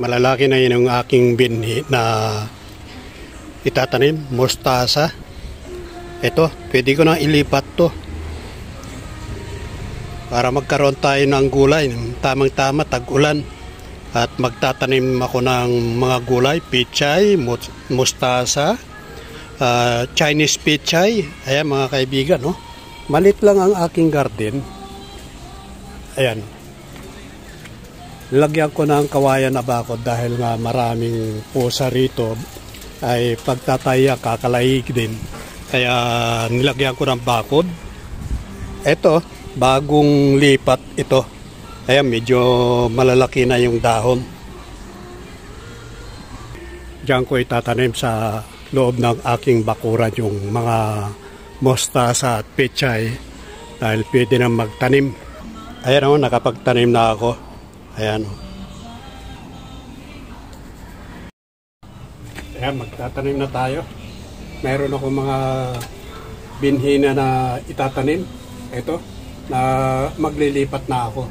Malalaki na yun ang aking binhi na itatanim, mustasa. Ito, pwede ko na ilipat to para magkaroon tayo ng gulay. Tamang-tama, tag-ulan. At magtatanim ako ng mga gulay, pichay, mustasa, Chinese pichay. Ayan mga kaibigan, no? Malit lang ang aking garden. Ayan. Lagyan ko ng kawayan na bakod dahil nga maraming pusa rito ay pagtataya kakalaig din. Kaya nilagyan ko ng bakod. Ito, bagong lipat ito. Ayan, medyo malalaki na yung dahon. Diyan ko itatanim sa loob ng aking bakuran yung mga mustasa at pechay dahil pwede na magtanim. Ayan o, nakapagtanim na ako. Ayan o. Ayan, magtatanim na tayo. Meron ako mga binhi na itatanim. Ito, na maglilipat na ako.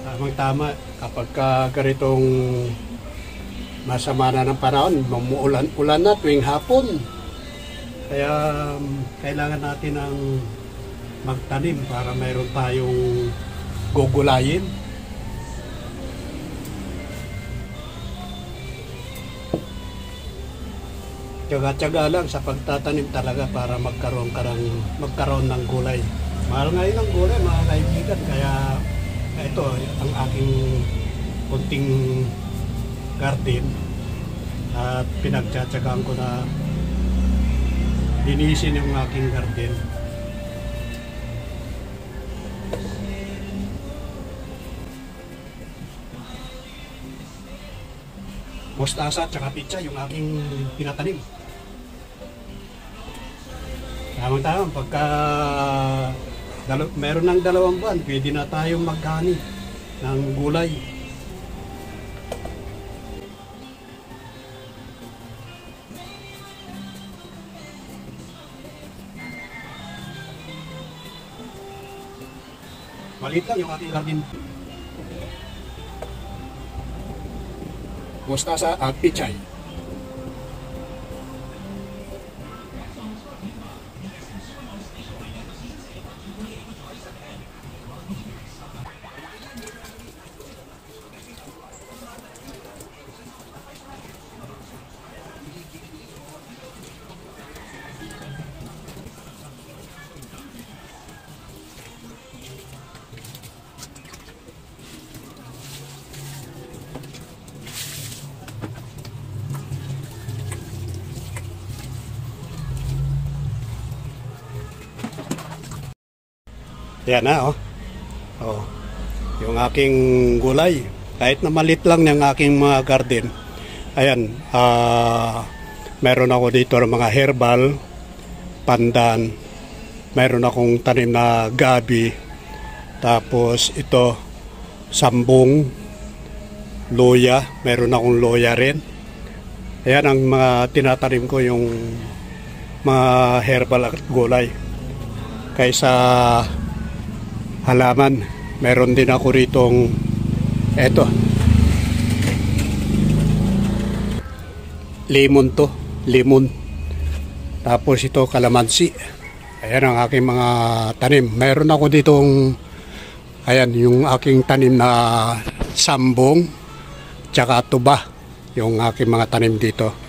Tamang-tama, kapag ganitong masama na ng panahon, umuulan na tuwing hapon. Kaya kailangan natin ng magtanim para mayroon tayong gugulayin. Tiyaga-tiyaga lang sa pagtatanim talaga para magkaroon ng gulay. Mahal ngayon ang gulay mga kaibigan, kaya ito ang aking kunting garden at pinagtsatsagaan ko na linisin yung aking garden. Mustasa at saka pizza yung aking pinatanim. Tamang-tamang pagka meron ng 2 buwan, pwede na tayong maghani ng gulay. Maliit lang yung ating garden. Mustasa at pichay. Yan na, oh. Oh. Yung aking gulay. Kahit na malit lang ng aking mga garden. Ayan, meron ako dito ng mga herbal, pandan. Meron akong tanim na gabi. Tapos ito, sambong, loya. Meron akong loya rin. Ayan ang mga tinatanim ko, yung mga herbal at gulay. Kaysa halaman, meron din ako ritong eto, lemon to, lemon. Tapos ito kalamansi. Ayan ang aking mga tanim. Meron ako ditong, ayan yung aking tanim na sambong tsaka tuba, yung aking mga tanim dito.